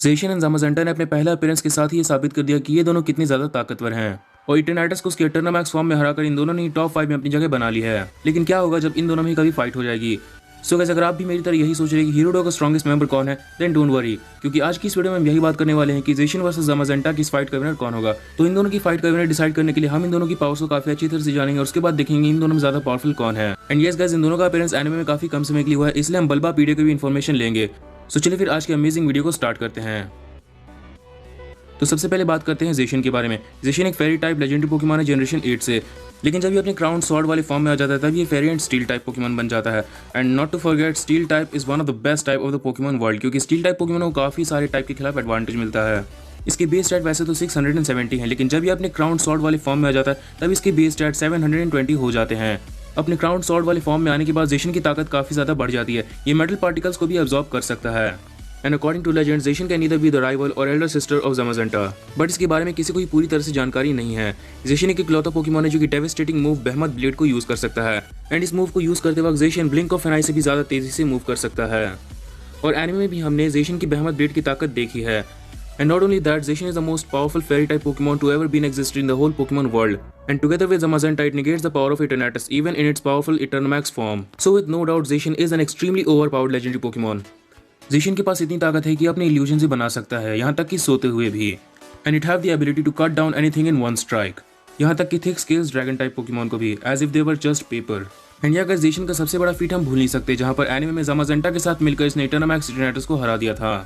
ज़ेशिन and ज़माज़ेंटा ने अपने पहले अपीयरेंस के साथ ही ये साबित कर दिया कि ये दोनों कितने ज़्यादा ताकतवर हैं और इटरनाइटस को उसके इटरनामैक्स फॉर्म में हराकर इन दोनों ने टॉप 5 में अपनी जगह बना ली है। लेकिन क्या होगा जब इन दोनों में कभी फाइट हो जाएगी? सो गाइस, अगर आप भी मेरी तरह यही सोच रहे हैं कि हीरोडो का स्ट्रॉन्गेस्ट मेंबर कौन है, देन डोंट वरी, क्योंकि आज की इस वीडियो में हम यही बात करने वाले हैं कि ज़ेशिन वर्सेस ज़माज़ेंटा की इस फाइट का विनर कौन होगा। तो इन दोनों की फाइट का विनर डिसाइड करने के लिए हम इन दोनों की पावर्स को काफी अच्छी तरह से जानेंगे और उसके बाद देखेंगे इन दोनों में ज्यादा पावरफुल कौन है। एंड यस गाइस, इन दोनों का अपीयरेंस एनिमे में काफी कम समय के लिए हुआ है, इसलिए हम बल्बा पीडिया की भी इन्फॉर्मेशन लेंगे। सो चलिए फिर आज के अमेजिंग वीडियो को स्टार्ट करते हैं। तो सबसे पहले बात करते हैं ज़ेशिन के बारे में। ज़ेशिन एक फेरी टाइप लेजेंडरी पोकेमॉन है जनरेशन 8 से, लेकिन जब ये अपने क्राउन स्वॉर्ड वाले फॉर्म में आ जाता है तब ये fairy and steel type Pokemon बन जाता है। And not to forget, steel type is one of the best type of the Pokemon world, क्योंकि स्टील टाइप पोकेमॉन को काफी सारे टाइप के खिलाफ एडवांटेज मिलता है। इसकी बेस स्टैट वैसे तो 670 है, लेकिन जब ये अपने क्राउन स्वॉर्ड वाले फॉर्म में आ जाता है तब इसकी बेस स्टैट 720 हो जाते हैं। अपने क्राउन स्वॉर्ड वाले फॉर्म में आने के बाद ज़ेशिन की ताकत काफी ज्यादा बढ़ जाती है। ये मेटल पार्टिकल्स को भी अब्सॉर्ब कर सकता है। And according to legend, Zacian can either be the rival or elder sister of Zamazenta, but इसके बारे में किसी को भी पूरी तरह से जानकारी नहीं है। ज़ेशिन एक इकलौता पोकेमॉन है जो कि डेवास्टेटिंग मूव बेहमत ब्लेड को यूज कर सकता है। एंड इस मूव को यूज करते वक्त ज़ेशिन ब्लिंक ऑफ एन आई से भी ज्यादा तेजी से मूव कर सकता है। और एनिमे में भी हमने ज़ेशिन की बेहमत ब्लेड की ताकत देखी है। And not only that, Zacian is the most powerful fairy type Pokemon to ever been existed in the whole Pokemon world. And together with Zamazenta, it negates the power of Eternatus even in its powerful Eternamax form. So with no doubt, Zacian is an extremely overpowered legendary Pokemon. Zacian के पास इतनी ताकत है कि अपने illusion से बना सकता है, यहाँ तक कि सोते हुए भी। And it have the ability to cut down anything in one strike. यहाँ तक कि thick scales dragon type Pokemon को भी, as if they were just paper. And यह अगर Zacian का सबसे बड़ा फीट हम भूल नहीं सकते, जहाँ पर एनिमे में Zamazenta के साथ मिलकर इसने Eternamax Eternatus को हरा दिया था।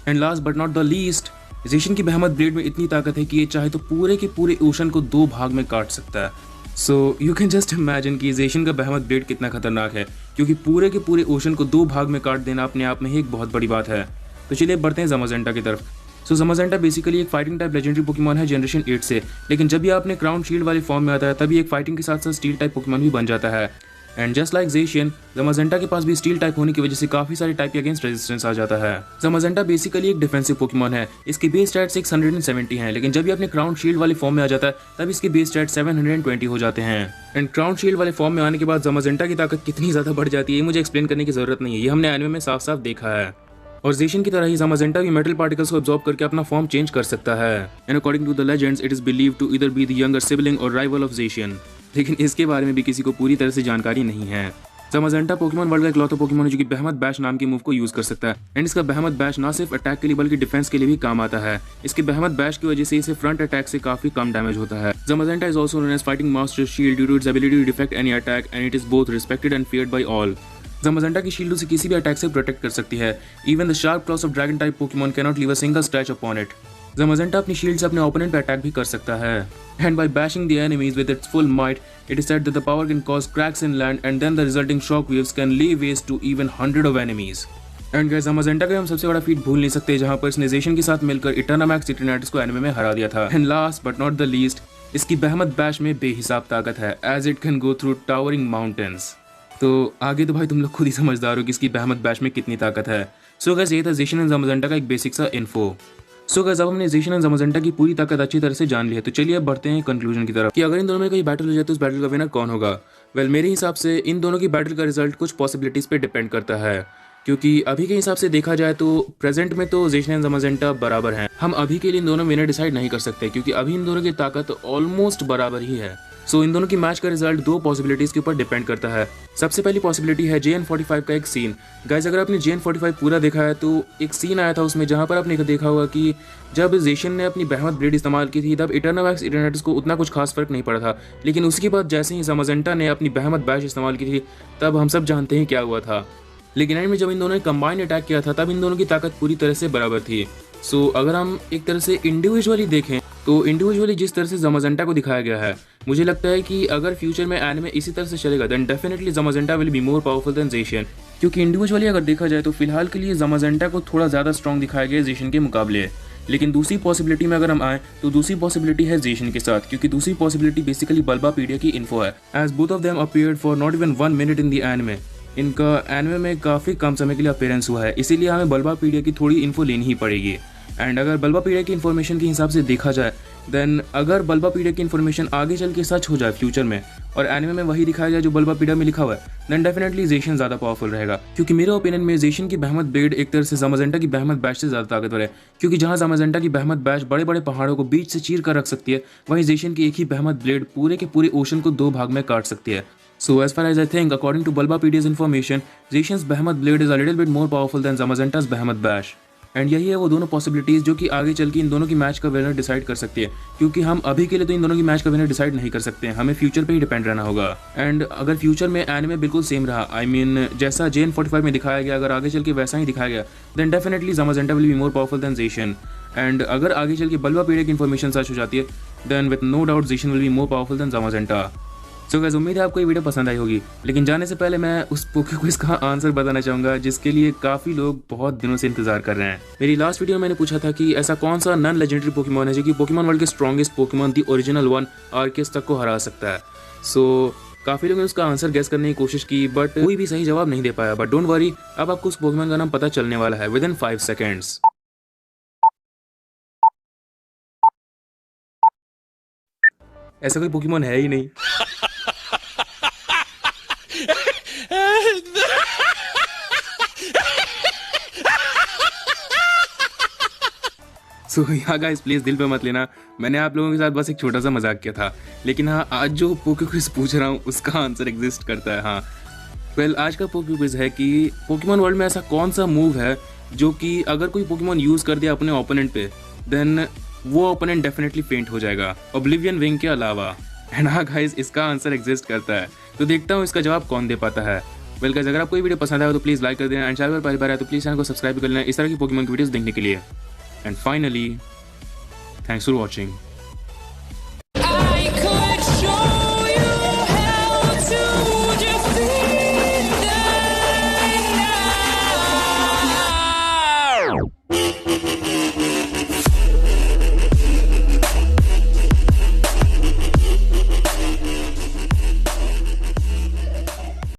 And last but not the least, Zacian की बेहमत ब्लेड में इतनी ताकत है कि ये चाहे तो पूरे के पूरे ओशन को 2 भाग में काट सकता है। So you can just imagine कि ज़ेशिन का बेहमत ब्लेड कितना खतरनाक है, क्योंकि पूरे के पूरे ओशन को 2 भाग में काट देना अपने आप में ही एक बहुत बड़ी बात है। तो चलिए बढ़ते हैं ज़माज़ेंटा की तरफ। सो ज़माज़ेंटा बेसिकली एक फाइटिंग टाइप लेजेंडरी पोकेमॉन है जनरेशन 8 से, लेकिन जब ये अपने क्राउन शील्ड वाले फॉर्म में आता है तभी एक फाइटिंग के साथ साथ स्टील टाइप पोकेमॉन भी बन जाता है। एंड जस्ट लाइक ज़ेशिन, ज़माज़ेंटा के पास भी स्टील टाइप होने की वजह से काफी सारे टाइप के अगेंस्ट रेजिस्टेंस आ जाता है। ज़माज़ेंटा बेसिकली एक डिफेंसिव पोकेमॉन है। इसकी बेस स्टैट 670 है, लेकिन जब ये अपने क्राउन शील्ड वाले फॉर्म में आ जाता है तब इसकी बेस स्टैट 720 हो जाते हैं। एंड क्राउन शील्ड वाले फॉर्म में आने के बाद ज़माज़ेंटा की ताकत कितनी ज्यादा बढ़ जाती है ये मुझे एक्सप्लेन करने की जरूरत नहीं है, ये हमने एनिमे में साफ साफ देखा है। और ज़ेशिन की तरह ही ज़माज़ेंटा भी मेटल पार्टिकल्स को अब्सॉर्ब करके अपना फॉर्म चेंज कर सकता है। And according to the legends, it is believed to either be the younger sibling और राइवल ऑफ ज़ेशिन, लेकिन इसके बारे में भी किसी को पूरी तरह से जानकारी नहीं है। ज़माज़ेंटा पोकेमॉन वर्ल्ड का इकलौता पोकेमॉन है जो कि बेहमत बैश नाम के मूव को यूज कर सकता है। एंड इसका बेहमत बैश ना सिर्फ अटैक के लिए बल्कि डिफेंस के लिए भी काम आता है। इसके बेहमत बैश की वजह से इसे फ्रंट अटैक से काफी कम डैमेज होता है। Zamazenta is also known as fighting master shield due to its ability to defect any attack, and it is both respected and feared by all. Zamazenta की शील्ड उसे किसी भी अटैक से protect कर सकती है। Even the sharp claws of dragon type Pokemon can not leave a single scratch upon it. Zamazenta अपनी shield से अपने ओपोनेंट पे अटैक भी कर सकता है। And by bashing the enemies with its full might, it is said that the power can cause cracks in land and then the resulting shock waves can lay waste to even hundred of enemies. And guys, Zamazenta का हम सबसे बड़ा feet भूल नहीं सकते, जहां पर इसने ज़ेशिन के साथ मिलकर इटरनामैक्स इटरनाइटस को एनिमे में हरा दिया था। And last but not the least, इसकी बेहमत बैश में बेहिसाब ताकत है, as it can go through towering mountains. तो आगे तो भाई तुम लोग खुद ही समझदार हो कि इसकी बेहमत बैश में कितनी ताकत है। सो गाइस, ये था ज़ेशिन एंड ज़माज़ेंटा का एक बेसिक सा इन्फो। सो गाइस, अब हमने ज़ेशिन एंड ज़माज़ेंटा की पूरी ताकत अच्छी तरह से जान ली है, तो चलिए अब बढ़ते हैं कंक्लूजन की तरफ कि अगर इन दोनों में कोई बैटल हो जाए तो उस बैटल का विनर कौन होगा। वेल, मेरे हिसाब से इन दोनों की बैटल का रिजल्ट कुछ पॉसिबिलिटीज पे डिपेंड करता है, क्योंकि अभी के हिसाब से देखा जाए तो प्रेजेंट में तो ज़ेशिन एंड ज़माज़ेंटा बराबर हैं। हम अभी के लिए इन दोनों विनर डिसाइड नहीं कर सकते, क्योंकि अभी इन दोनों की ताकत ऑलमोस्ट बराबर ही है। सो इन दोनों की मैच का रिजल्ट 2 पॉसिबिलिटीज के ऊपर डिपेंड करता है। सबसे पहली पॉसिबिलिटी है JN45 का एक सीन। गाइस, अगर आपने JN45 पूरा देखा है तो एक सीन आया था उसमें, जहां पर आपने देखा होगा कि जब ज़ेशिन ने अपनी बेहमत ब्लेड इस्तेमाल की थी तब इटरनामैक्स इटरनाइटस को उतना कुछ खास फर्क नहीं पड़ा था, लेकिन उसके बाद जैसे ही ज़माज़ेंटा ने अपनी बेहमत बैश इस्तेमाल की थी तब हम सब जानते हैं क्या हुआ था। लेकिन एंड में जब इन दोनों ने कंबाइन अटैक किया था तब इन दोनों की ताकत पूरी तरह से बराबर थी। सो अगर हम एक तरह से इंडिविजुअली देखें तो इंडिविजुअली जिस तरह से ज़माज़ेंटा को दिखाया गया है, मुझे लगता है कि अगर फ्यूचर में एनिमे इसी तरह से चलेगा then definitely Zamazenta will be more powerful than Zacian. क्योंकि इंडिविजुअली अगर देखा जाए तो फिलहाल के लिए ज़माज़ेंटा को थोड़ा ज़्यादा स्ट्रॉन्ग दिखाया गया है ज़ेशिन के मुकाबले। लेकिन दूसरी पॉसिबिलिटी में अगर हम आए तो दूसरी पॉसिबिलिटी है ज़ेशिन के साथ, क्योंकि दूसरी पॉसिबिलिटी बेसिकली बल्बा पीडिया की इन्फो है, as both of them appeared for not even 1 minute in the anime. इनका एनिमे में काफ़ी कम समय के लिए अपीयरेंस हुआ है, इसीलिए हमें बल्बा पीडिया की थोड़ी इन्फो लेनी ही पड़ेगी। एंड अगर बल्बा पीडिया की इन्फॉर्मेशन के हिसाब से देखा जाए देन अगर बल्बापीडिया की इन्फॉर्मेशन आगे चल के सच हो जाए फ्यूचर में और एनिमे में वही दिखाया जाए जो बल्बापीडिया में लिखा हुआ है, देन डेफिनेटली ज़ेशन ज़्यादा पावरफुल रहेगा। क्योंकि मेरे ओपिनियन में ज़ेशन की बहमत ब्लेड एक तरह से ज़माज़ेंटा की बहमत बैश से ज़्यादा ताकतवर है। क्योंकि जहाँ ज़माज़ेंटा की बहमत बैश बड़े बड़े पहाड़ों को बीच से चीर कर रख सकती है, वहीं ज़ेशन की एक ही बहमत ब्लेड पूरे के पूरे ओशन को 2 भाग में काट सकती है। So as far as I think, according to Bulbapedia's information, Zacian's Behemoth Blade is a little bit more powerful than Zamazenta's Behemoth Bash. And यही है वो दोनों पॉसिबिलिटीज़ जो कि आगे चल के इन दोनों की मैच का विनर डिसाइड कर सकती है। क्योंकि हम अभी के लिए तो इन दोनों की मैच का विनर डिसाइड नहीं कर सकते हैं, हमें फ्यूचर पे ही डिपेंड रहना होगा। एंड अगर फ्यूचर में एनिमे बिल्कुल सेम रहा, आई मीन जैसा JN45 में दिखाया गया, अगर आगे चल के वैसा ही दिखाया गया, then definitely Zamazenta will be more powerful than Zacian. And अगर आगे चल के बल्बापीडिया की इन्फॉर्मेशन सच हो जाती है, then with no doubt Zacian will be more powerful than Zamazenta. So guys, उम्मीद है आपको ये वीडियो पसंद आई होगी। लेकिन जाने से पहले मैं उस पोके क्विज का आंसर बताना चाहूँगा जिसके लिए काफ़ी लोग बहुत दिनों से इंतजार कर रहे हैं। मेरी लास्ट वीडियो में मैंने पूछा था कि ऐसा कौन सा नॉन लेजेंडरी पोकेमॉन है जो कि पोकेमॉन वर्ल्ड के strongest Pokemon the original one Arceus तक को हरा सकता है। सो काफ़ी लोगों ने उसका आंसर गेस करने की कोशिश की, बट कोई भी सही जवाब नहीं दे पाया। बट डोंट वरी, अब आपको उस पोकेमॉन का नाम पता चलने वाला है विद इन 5 सेकेंड्स। ऐसा कोई पोकेमॉन है ही नहीं। सो हाँ गाइस, प्लीज़ दिल पे मत लेना, मैंने आप लोगों के साथ बस एक छोटा सा मजाक किया था। लेकिन हाँ, आज जो पोके क्विज पूछ रहा हूँ उसका आंसर एग्जिस्ट करता है। हाँ वेल, आज का पोके क्विज है कि पोकेमॉन वर्ल्ड में ऐसा कौन सा मूव है जो कि अगर कोई पोकेमॉन यूज़ कर दिया अपने ओपोनेंट पे, देन वो ओपोनेंट डेफिनेटली फेंट हो जाएगा ओब्लिवियन विंग के अलावा। एंड हाँ गाइस, इसका आंसर एग्जिस्ट करता है, तो देखता हूँ इसका जवाब कौन दे पाता है। वेल गाइस, अगर आपको ये वीडियो पसंद आया तो प्लीज़ लाइक कर देना, एंड चैनल पर पहली बार आया तो प्लीज़ चैनल को सब्सक्राइब कर लेना इस तरह की पोकेमॉन की वीडियोस देखने के लिए। And finally, thanks for watching.